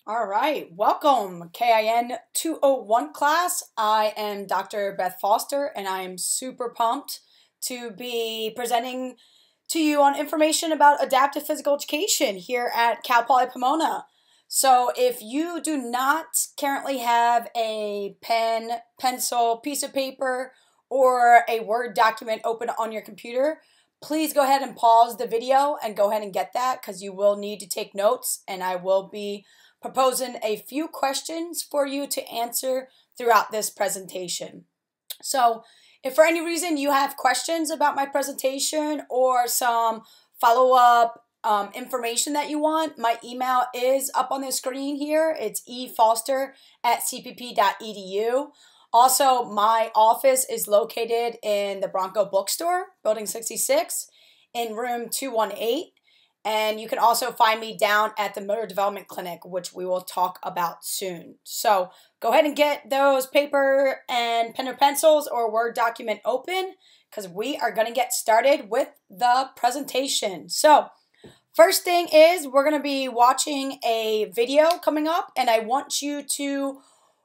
All right, welcome KIN 201 class. I am Dr. Beth Foster and I am super pumped to be presenting to you on information about adaptive physical education here at Cal Poly Pomona. So if you do not currently have a pen, pencil, piece of paper, or a Word document open on your computer, please go ahead and pause the video and go ahead and get that because you will need to take notes, and I will be proposing a few questions for you to answer throughout this presentation. So if for any reason you have questions about my presentation or some follow-up information that you want, my email is up on the screen here. It's efoster@cpp.edu. Also, my office is located in the Bronco Bookstore, Building 66, in room 218. And you can also find me down at the Motor Development Clinic, which we will talk about soon. So go ahead and get those paper and pen or pencils or Word document open because we are going to get started with the presentation. So first thing is we're going to be watching a video coming up, and I want you to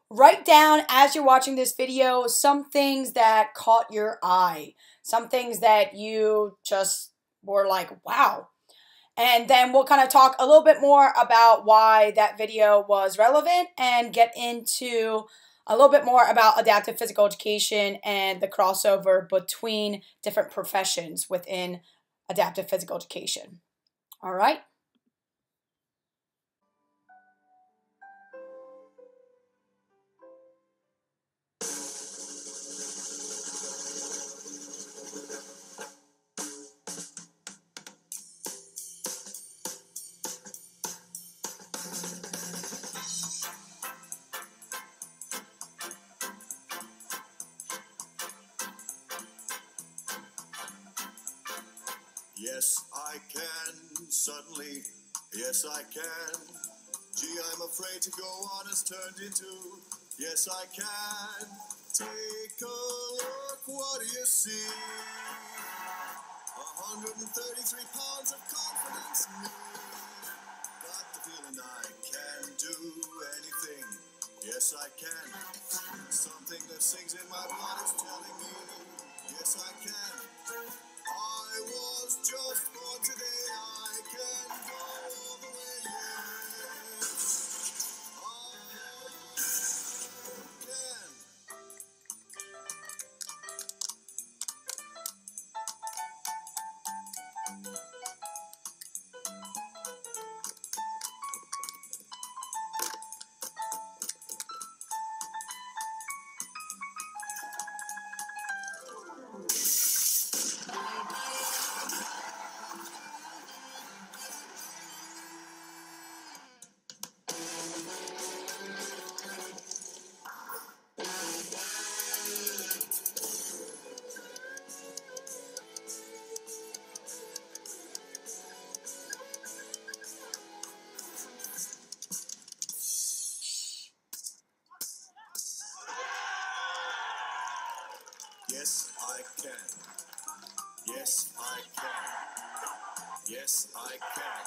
write down as you're watching this video some things that caught your eye, some things that you just were like, wow. And then we'll kind of talk a little bit more about why that video was relevant and get into a little bit more about adaptive physical education and the crossover between different professions within adaptive physical education. All right. Yes, I can, suddenly, yes I can. Gee, I'm afraid to go on has turned into, yes I can. Take a look, what do you see? 133 pounds of confidence in me. Got the feeling I can do anything, yes I can. Something that sings in my blood is telling me, yes I can. I was just born today, I can go all the way, yes, I can. Yes, I can. Yes, I can. Yes, I can.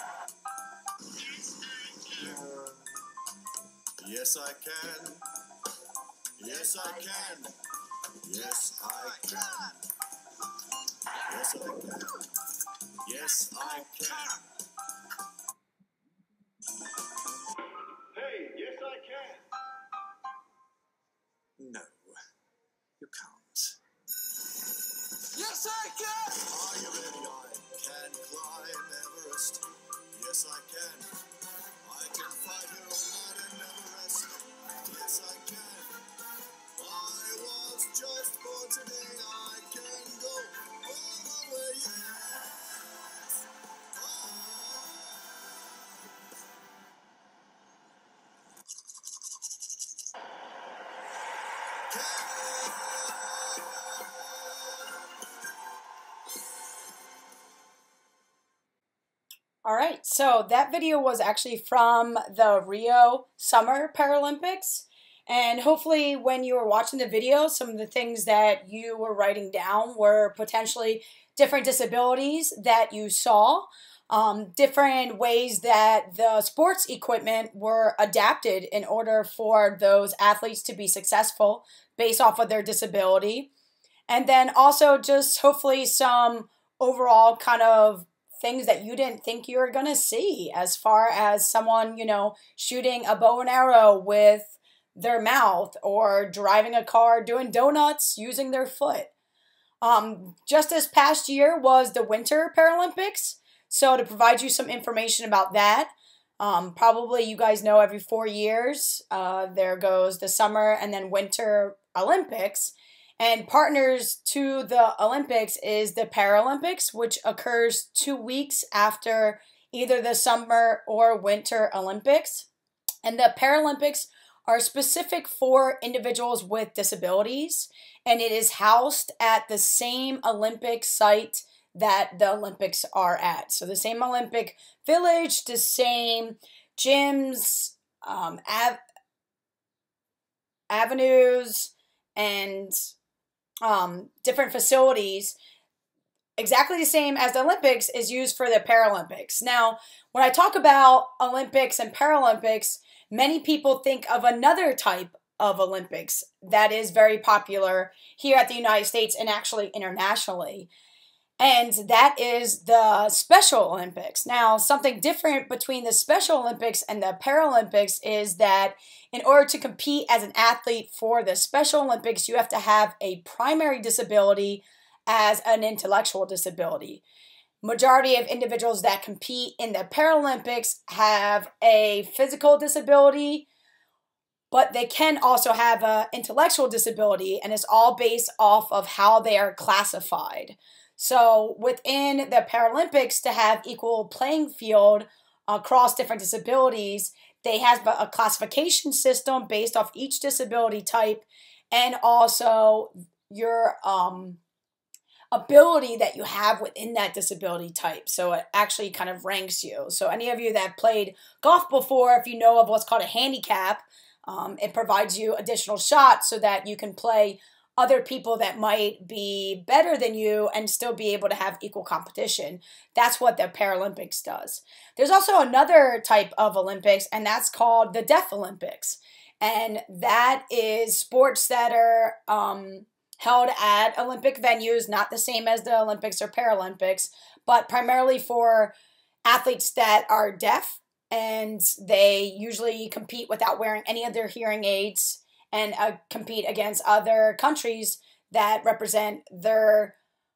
Yes, I can. Yes, I can. Yes, I can. Yes, I can. Yes, I can. Hey, yes, I can. No, you can't. Yes, I can! Are you ready? I can climb Everest. Yes, I can. I can fight here all night and never rest. Yes, I can. I was just born today. I can go all the way. Yes, I can. All right, so that video was actually from the Rio Summer Paralympics. And hopefully when you were watching the video, some of the things that you were writing down were potentially different disabilities that you saw. different ways that the sports equipment were adapted in order for those athletes to be successful based off of their disability. And then also just hopefully some overall kind of things that you didn't think you were going to see, as far as someone, shooting a bow and arrow with their mouth, or driving a car doing donuts using their foot. Just this past year was the Winter Paralympics. So to provide you some information about that, probably you guys know every 4 years, there goes the Summer and then Winter Olympics. And partners to the Olympics is the Paralympics, which occurs 2 weeks after either the Summer or Winter Olympics. And the Paralympics are specific for individuals with disabilities, and it is housed at the same Olympic site that the Olympics are at. So the same Olympic Village, the same gyms, avenues, and different facilities, exactly the same as the Olympics, is used for the Paralympics. Now, when I talk about Olympics and Paralympics, many people think of another type of Olympics that is very popular here at the United States and actually internationally. And that is the Special Olympics. Now, something different between the Special Olympics and the Paralympics is that in order to compete as an athlete for the Special Olympics, you have to have a primary disability as an intellectual disability. Majority of individuals that compete in the Paralympics have a physical disability, but they can also have an intellectual disability, and it's all based off of how they are classified. So within the Paralympics, to have equal playing field across different disabilities, they have a classification system based off each disability type, and also your ability that you have within that disability type. So it actually kind of ranks you. So any of you that have played golf before, if you know of what's called a handicap, it provides you additional shots so that you can play other people that might be better than you and still be able to have equal competition. That's what the Paralympics does. There's also another type of Olympics, and that's called the Deaf Olympics. And that is sports that are held at Olympic venues, not the same as the Olympics or Paralympics, but primarily for athletes that are deaf, and they usually compete without wearing any of their hearing aids, and compete against other countries that represent their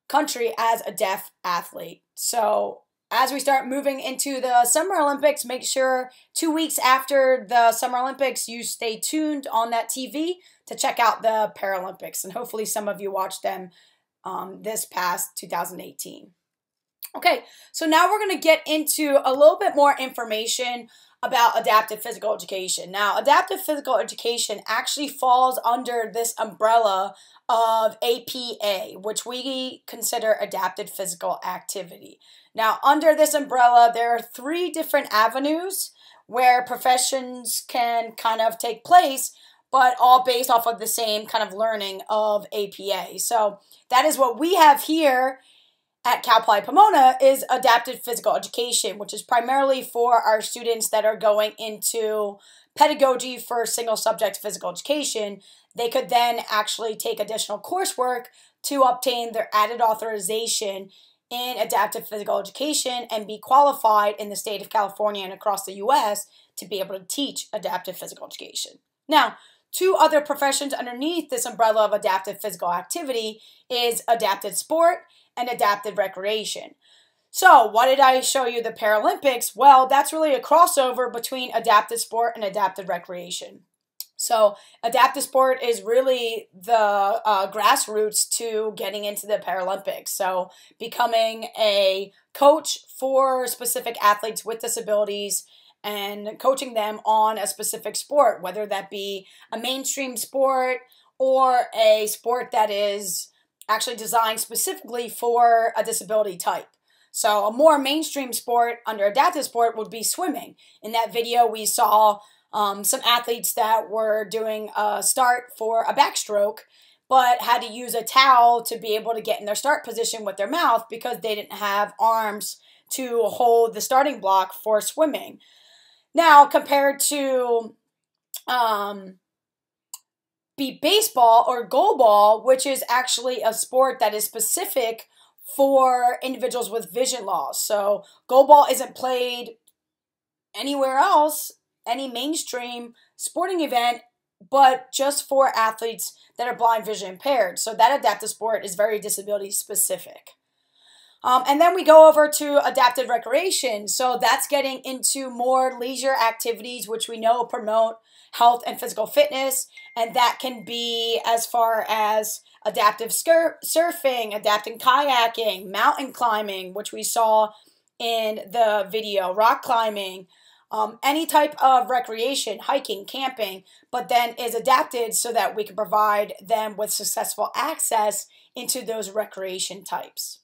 country as a deaf athlete. So as we start moving into the Summer Olympics, make sure 2 weeks after the Summer Olympics, you stay tuned on that TV to check out the Paralympics. And hopefully some of you watched them this past 2018. Okay, so now we're going to get into a little bit more information about adaptive physical education. Now, adaptive physical education actually falls under this umbrella of APA, which we consider adapted physical activity. Now, under this umbrella, there are 3 different avenues where professions can kind of take place, but all based off of the same kind of learning of APA. So that is what we have here at Cal Poly Pomona, is adapted physical education, which is primarily for our students that are going into pedagogy for single subject physical education. They could then actually take additional coursework to obtain their added authorization in adaptive physical education and be qualified in the state of California and across the U.S. to be able to teach adaptive physical education. Now, 2 other professions underneath this umbrella of adaptive physical activity is adapted sport and adapted recreation. So why did I show you the Paralympics? Well, that's really a crossover between adapted sport and adapted recreation. So adaptive sport is really the grassroots to getting into the Paralympics. So becoming a coach for specific athletes with disabilities and coaching them on a specific sport, whether that be a mainstream sport or a sport that is actually designed specifically for a disability type. So a more mainstream sport under adaptive sport would be swimming. In that video, we saw some athletes that were doing a start for a backstroke, but had to use a towel to be able to get in their start position with their mouth because they didn't have arms to hold the starting block for swimming. Now, compared to baseball or goalball, which is actually a sport that is specific for individuals with vision loss. So goalball isn't played anywhere else, any mainstream sporting event, but just for athletes that are blind, vision impaired. So that adaptive sport is very disability specific. And then we go over to adaptive recreation. So that's getting into more leisure activities, which we know promote health and physical fitness. And that can be as far as adaptive surfing, adaptive kayaking, mountain climbing, which we saw in the video, rock climbing, any type of recreation, hiking, camping, but then is adapted so that we can provide them with successful access into those recreation types.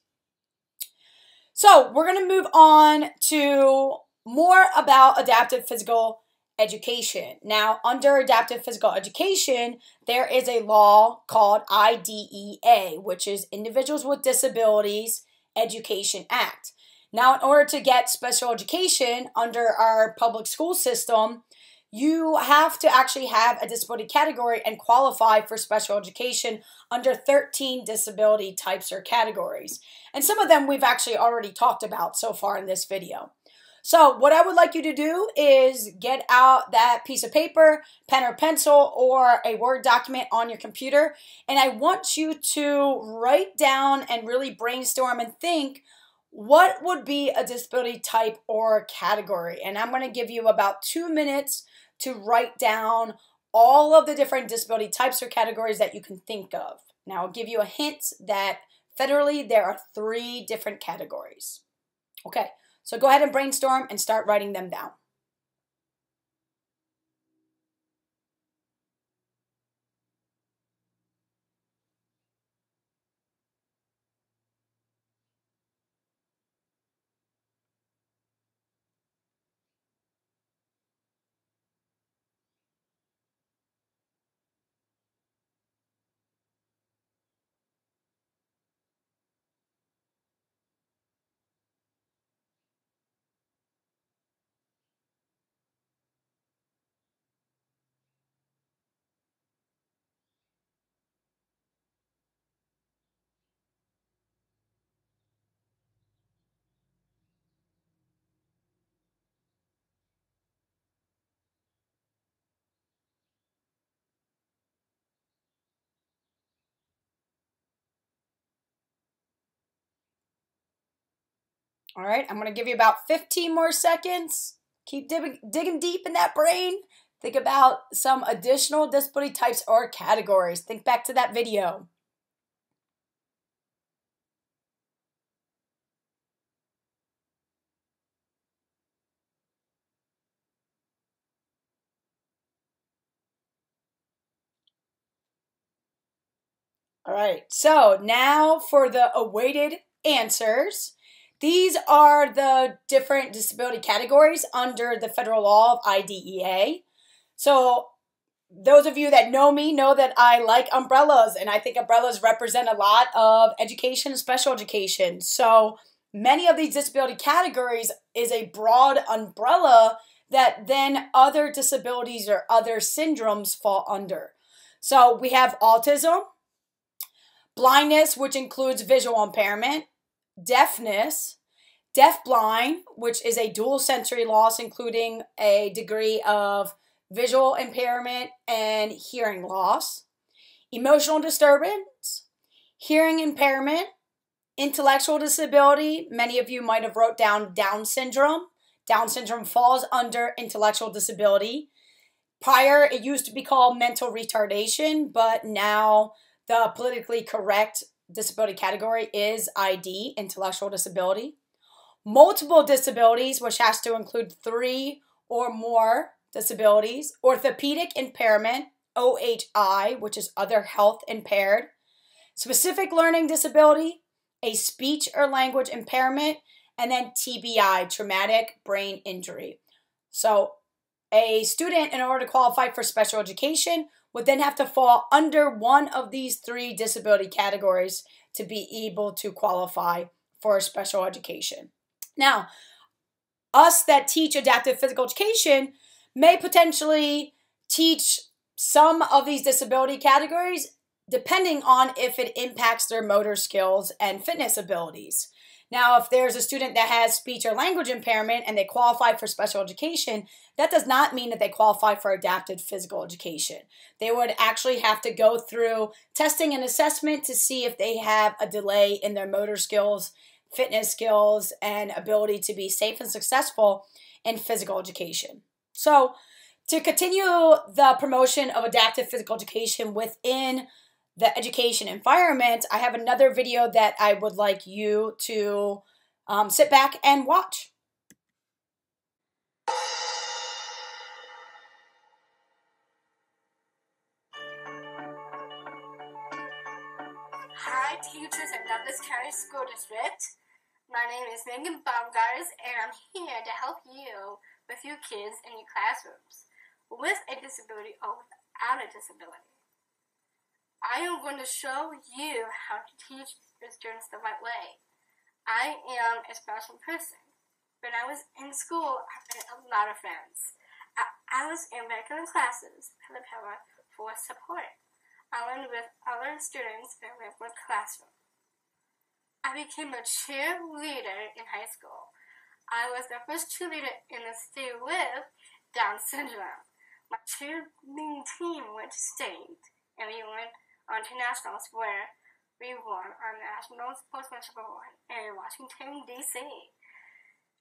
So we're going to move on to more about adaptive physical education. Now, under adaptive physical education, there is a law called IDEA, which is Individuals with Disabilities Education Act. Now, in order to get special education under our public school system, you have to actually have a disability category and qualify for special education under 13 disability types or categories. And some of them we've actually already talked about so far in this video. So what I would like you to do is get out that piece of paper, pen or pencil, or a Word document on your computer, and I want you to write down and really brainstorm and think, what would be a disability type or category? And I'm going to give you about 2 minutes to write down all of the different disability types or categories that you can think of. Now, I'll give you a hint that federally there are 3 different categories. Okay, so go ahead and brainstorm and start writing them down. All right, I'm going to give you about 15 more seconds. Keep digging deep in that brain. Think about some additional disability types or categories. Think back to that video. All right, so now for the awaited answers. These are the different disability categories under the federal law of IDEA. So those of you that know me know that I like umbrellas, and I think umbrellas represent a lot of education and special education. So many of these disability categories is a broad umbrella that then other disabilities or other syndromes fall under. So we have autism, blindness, which includes visual impairment, deafness, deafblind, which is a dual sensory loss, including a degree of visual impairment and hearing loss, emotional disturbance, hearing impairment, intellectual disability. Many of you might have wrote down Down syndrome. Down syndrome falls under intellectual disability. Prior, it used to be called mental retardation, but now the politically correct disability category is ID, intellectual disability. Multiple disabilities, which has to include 3 or more disabilities. Orthopedic impairment, OHI, which is other health impaired. Specific learning disability, a speech or language impairment, and then TBI, traumatic brain injury. So a student, in order to qualify for special education, would then have to fall under one of these 3 disability categories to be able to qualify for special education. Now, us that teach adaptive physical education may potentially teach some of these disability categories depending on if it impacts their motor skills and fitness abilities. Now, if there's a student that has speech or language impairment and they qualify for special education, that does not mean that they qualify for adapted physical education. They would actually have to go through testing and assessment to see if they have a delay in their motor skills, fitness skills, and ability to be safe and successful in physical education. So, to continue the promotion of adaptive physical education within the education environment, I have another video that I would like you to sit back and watch. Hi, teachers in Douglas County School District. My name is Megan Baumgars, and I'm here to help you with your kids in your classrooms with a disability or without a disability. I am going to show you how to teach your students the right way. I am a special person. When I was in school, I made a lot of friends. I was in regular classes for the power for support. I learned with other students in a regular classroom. I became a cheerleader in high school. I was the first cheerleader in the state with Down syndrome. My cheerleading team went to state, and we went on to nationals where we won our National Sportsmanship Award in Washington, D.C.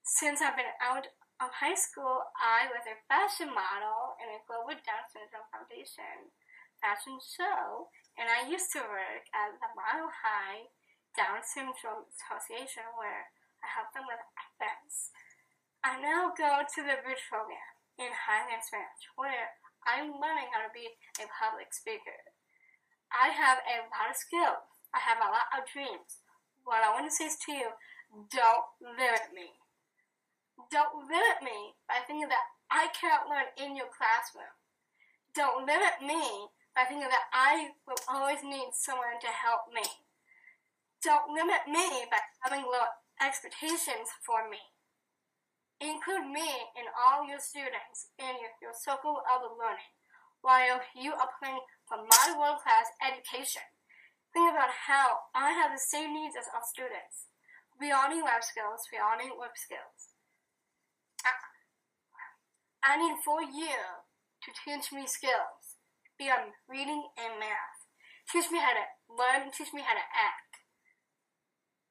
Since I've been out of high school, I was a fashion model in a Global Down Syndrome Foundation fashion show, and I used to work at the Mile High Down Syndrome Association where I help them with events. I now go to the bridge program in Highlands Ranch where I'm learning how to be a public speaker. I have a lot of skills. I have a lot of dreams. What I want to say is to you, don't limit me. Don't limit me by thinking that I can't learn in your classroom. Don't limit me by thinking that I will always need someone to help me. Don't limit me by having low expectations for me. Include me in all your students in your circle of learning while you are playing for my world-class education. Think about how I have the same needs as our students. We all need life skills. We all need work skills. I need for you to teach me skills beyond reading and math. Teach me how to learn, teach me how to act.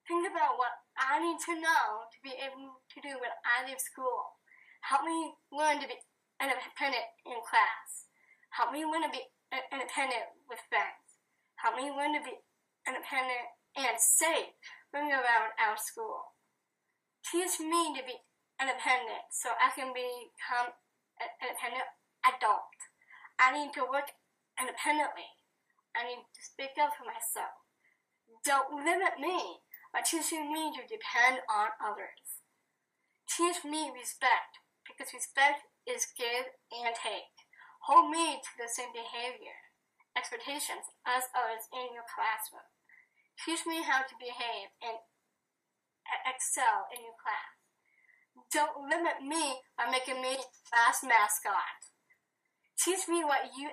Think about what I need to know to be able to do when I leave school. Help me learn to be independent in class. Help me learn to be independent with friends. Help me learn to be independent and safe when we're around our school. Teach me to be independent so I can become an independent adult. I need to work independently. I need to speak up for myself. Don't limit me by teaching me to depend on others. Teach me respect, because respect is give and take. Hold me to the same behavior, expectations as others in your classroom. Teach me how to behave and excel in your class. Don't limit me by making me class mascot. Teach me what you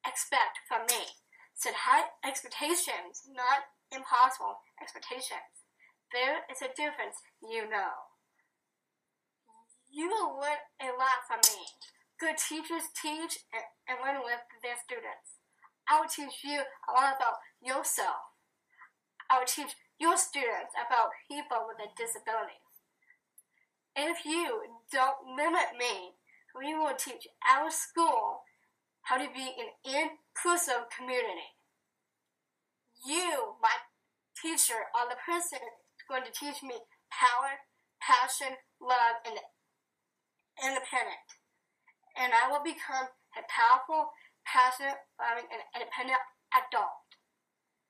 expect from me. Set high expectations, not impossible expectations. There is a difference, you know. You will learn a lot from me. Good teachers teach and learn with their students. I will teach you a lot about yourself. I will teach your students about people with disabilities. If you don't limit me, we will teach our school how to be an inclusive community. You, my teacher, are the person who's going to teach me power, passion, love, and independence. And I will become a powerful, passionate, loving, and independent adult.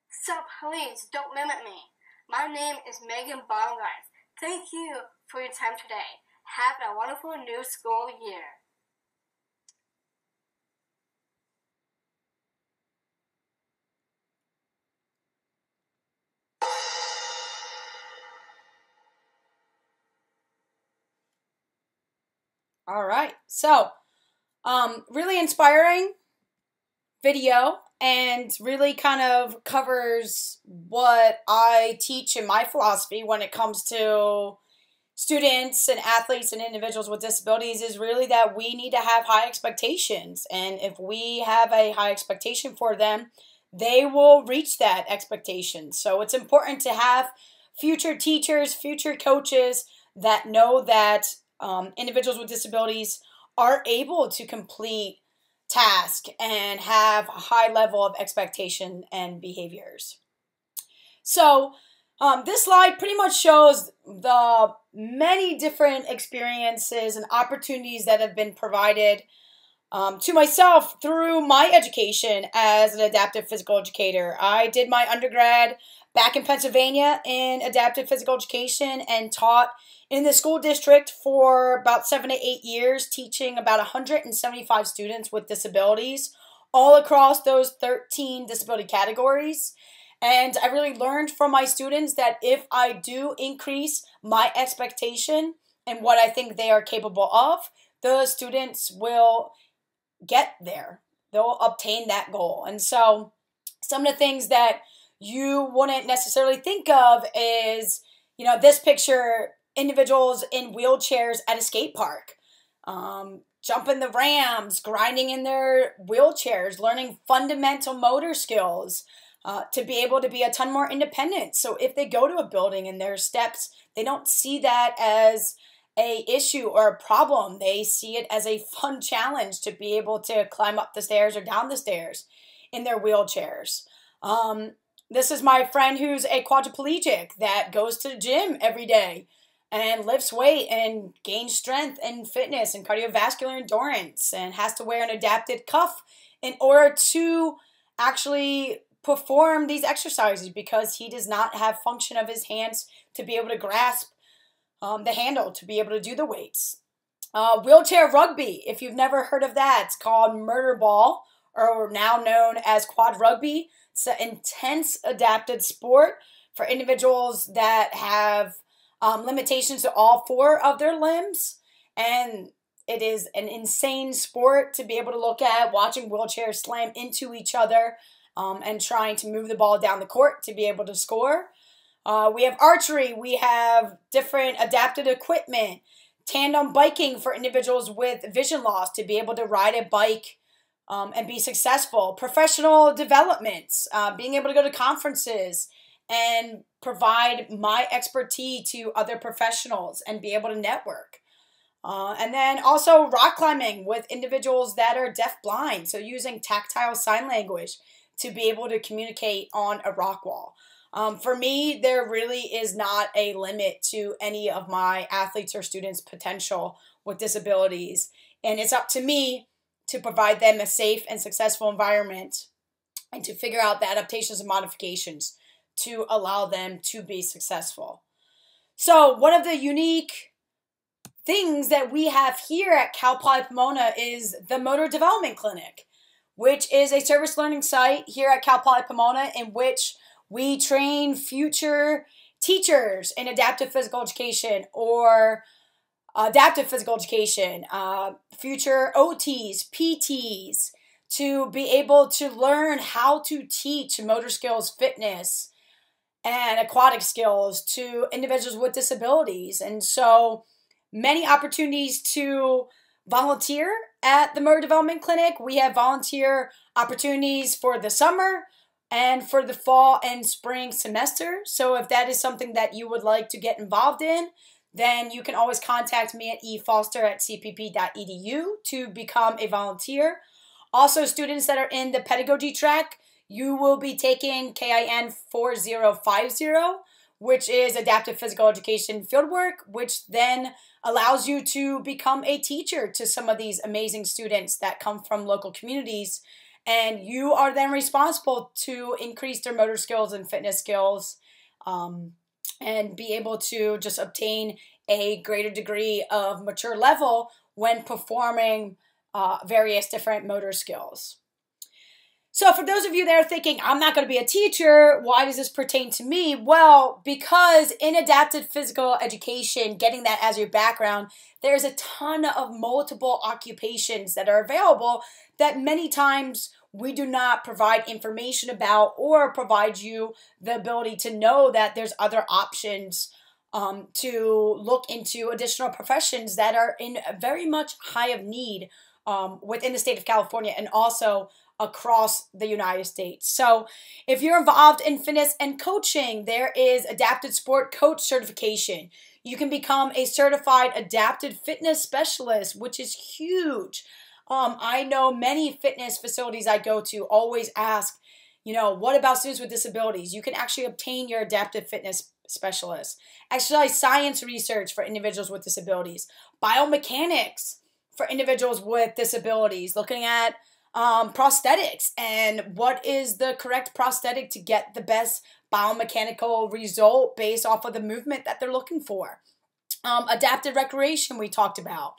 So please don't limit me. My name is Megan Baumgart. Thank you for your time today. Have a wonderful new school year. All right. So, really inspiring video and really kind of covers what I teach in my philosophy when it comes to students and athletes and individuals with disabilities is really that we need to have high expectations. And if we have a high expectation for them, they will reach that expectation. So it's important to have future teachers, future coaches that know that individuals with disabilities are able to complete tasks and have a high level of expectation and behaviors. So this slide pretty much shows the many different experiences and opportunities that have been provided to myself through my education as an adaptive physical educator. I did my undergrad back in Pennsylvania in adaptive physical education and taught in the school district for about 7 to 8 years, teaching about 175 students with disabilities all across those 13 disability categories. And I really learned from my students that if I do increase my expectation and what I think they are capable of, the students will get there. They'll obtain that goal. And so some of the things that you wouldn't necessarily think of is, this picture, individuals in wheelchairs at a skate park, jumping the ramps, grinding in their wheelchairs, learning fundamental motor skills, to be able to be a ton more independent. So if they go to a building and there's steps, they don't see that as a issue or a problem. They see it as a fun challenge to be able to climb up the stairs or down the stairs in their wheelchairs. This is my friend who's a quadriplegic that goes to the gym every day and lifts weight and gains strength and fitness and cardiovascular endurance and has to wear an adapted cuff in order to actually perform these exercises because he does not have function of his hands to be able to grasp the handle, to be able to do the weights. Wheelchair rugby, if you've never heard of that, it's called murder ball, or now known as quad rugby. It's an intense adapted sport for individuals that have limitations to all 4 of their limbs. And it is an insane sport to be able to look at, watching wheelchairs slam into each other and trying to move the ball down the court to be able to score. We have archery. We have different adapted equipment. Tandem biking for individuals with vision loss to be able to ride a bike and be successful. Professional developments, being able to go to conferences and provide my expertise to other professionals and be able to network. And then also rock climbing with individuals that are deaf-blind, so using tactile sign language to be able to communicate on a rock wall. For me, there really is not a limit to any of my athletes or students' potential with disabilities. And it's up to me to provide them a safe and successful environment and to figure out the adaptations and modifications to allow them to be successful. So one of the unique things that we have here at Cal Poly Pomona is the Motor Development Clinic, which is a service learning site here at Cal Poly Pomona in which we train future teachers in adaptive physical education or adaptive physical education, future OTs, PTs, to be able to learn how to teach motor skills, fitness, and aquatic skills to individuals with disabilities. And so many opportunities to volunteer at the Motor Development Clinic. We have volunteer opportunities for the summer and for the fall and spring semester. So if that is something that you would like to get involved in, then you can always contact me at efoster@cpp.edu to become a volunteer. Also, students that are in the pedagogy track, you will be taking KIN 4050, which is Adaptive Physical Education Fieldwork, which then allows you to become a teacher to some of these amazing students that come from local communities. And you are then responsible to increase their motor skills and fitness skills and be able to just obtain a greater degree of mature level when performing various different motor skills. So for those of you that are thinking, I'm not going to be a teacher, why does this pertain to me? Well, because in adapted physical education, getting that as your background, there's a ton of multiple occupations that are available that many times we do not provide information about or provide you the ability to know that there's other options to look into additional professions that are in very much high of need within the state of California and also across the United States. So if you're involved in fitness and coaching, there is adapted sport coach certification. You can become a certified adapted fitness specialist, which is huge. I know many fitness facilities I go to always ask, what about students with disabilities? You can actually obtain your adaptive fitness specialist. Exercise science research for individuals with disabilities. Biomechanics for individuals with disabilities. Looking at prosthetics and what is the correct prosthetic to get the best biomechanical result based off of the movement that they're looking for. Adapted recreation we talked about.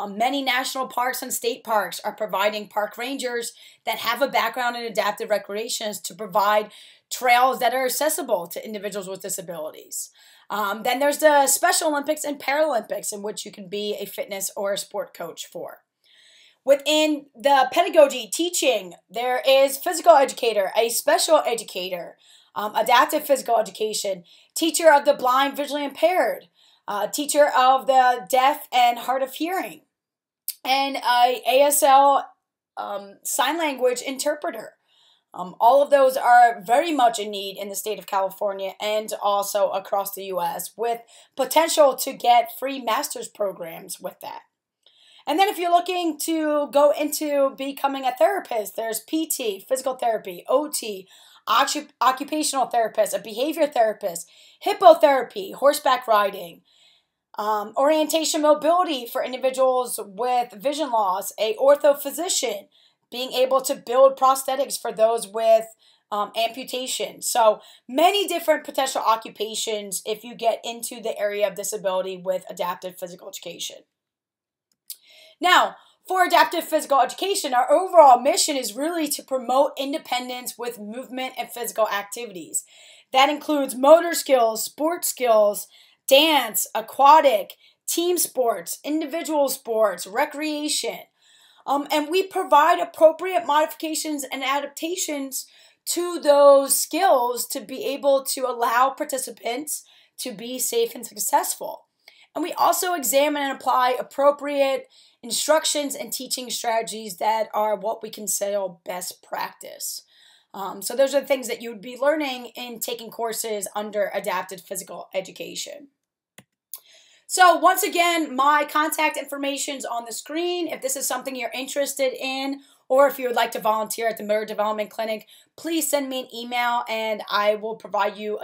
Many national parks and state parks are providing park rangers that have a background in adaptive recreations to provide trails that are accessible to individuals with disabilities. Then there's the Special Olympics and Paralympics, in which you can be a fitness or a sport coach for. Within the pedagogy teaching, there is physical educator, a special educator, adaptive physical education, teacher of the blind, visually impaired, teacher of the deaf and hard of hearing, and a ASL sign language interpreter. All of those are very much in need in the state of California and also across the U.S. with potential to get free master's programs with that. And then if you're looking to go into becoming a therapist, there's PT, physical therapy, OT, occupational therapist, a behavior therapist, hippotherapy, horseback riding, orientation mobility for individuals with vision loss, a orthophysician, being able to build prosthetics for those with amputation. So many different potential occupations if you get into the area of disability with adaptive physical education. Now, for adaptive physical education, our overall mission is really to promote independence with movement and physical activities. That includes motor skills, sports skills, dance, aquatic, team sports, individual sports, recreation. And we provide appropriate modifications and adaptations to those skills to be able to allow participants to be safe and successful. And we also examine and apply appropriate instructions and teaching strategies that are what we consider best practice. So those are the things that you would be learning in taking courses under adapted physical education. So once again, my contact information is on the screen. If this is something you're interested in, or if you would like to volunteer at the Motor Development Clinic, please send me an email and I will provide you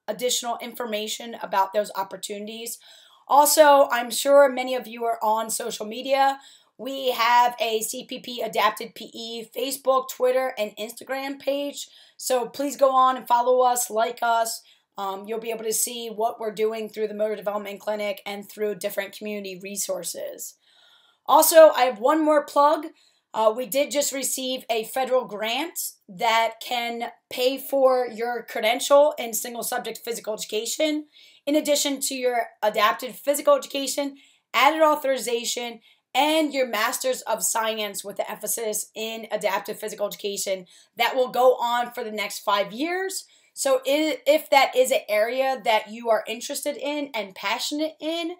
additional information about those opportunities. Also, I'm sure many of you are on social media. We have a CPP Adapted PE Facebook, Twitter, and Instagram page. So please go on and follow us, like us. You'll be able to see what we're doing through the Motor Development Clinic and through different community resources. Also, I have one more plug. We did just receive a federal grant that can pay for your credential in single subject physical education, in addition to your adapted physical education, added authorization, and your Master's of Science with the emphasis in adaptive physical education that will go on for the next 5 years. So if that is an area that you are interested in and passionate in,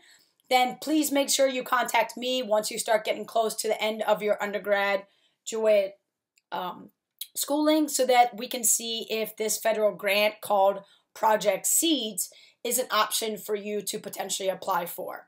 then please make sure you contact me once you start getting close to the end of your undergraduate schooling so that we can see if this federal grant called Project Seeds is an option for you to potentially apply for.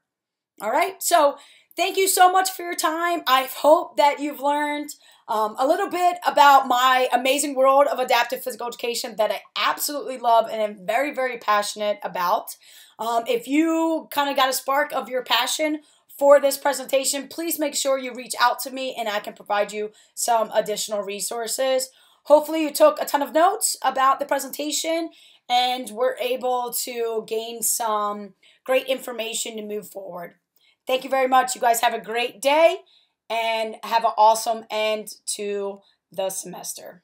All right, so thank you so much for your time. I hope that you've learned a little bit about my amazing world of adaptive physical education that I absolutely love and am very, very passionate about. If you kind of got a spark of your passion for this presentation, please make sure you reach out to me and I can provide you some additional resources. Hopefully you took a ton of notes about the presentation and were able to gain some great information to move forward. Thank you very much. You guys have a great day and have an awesome end to the semester.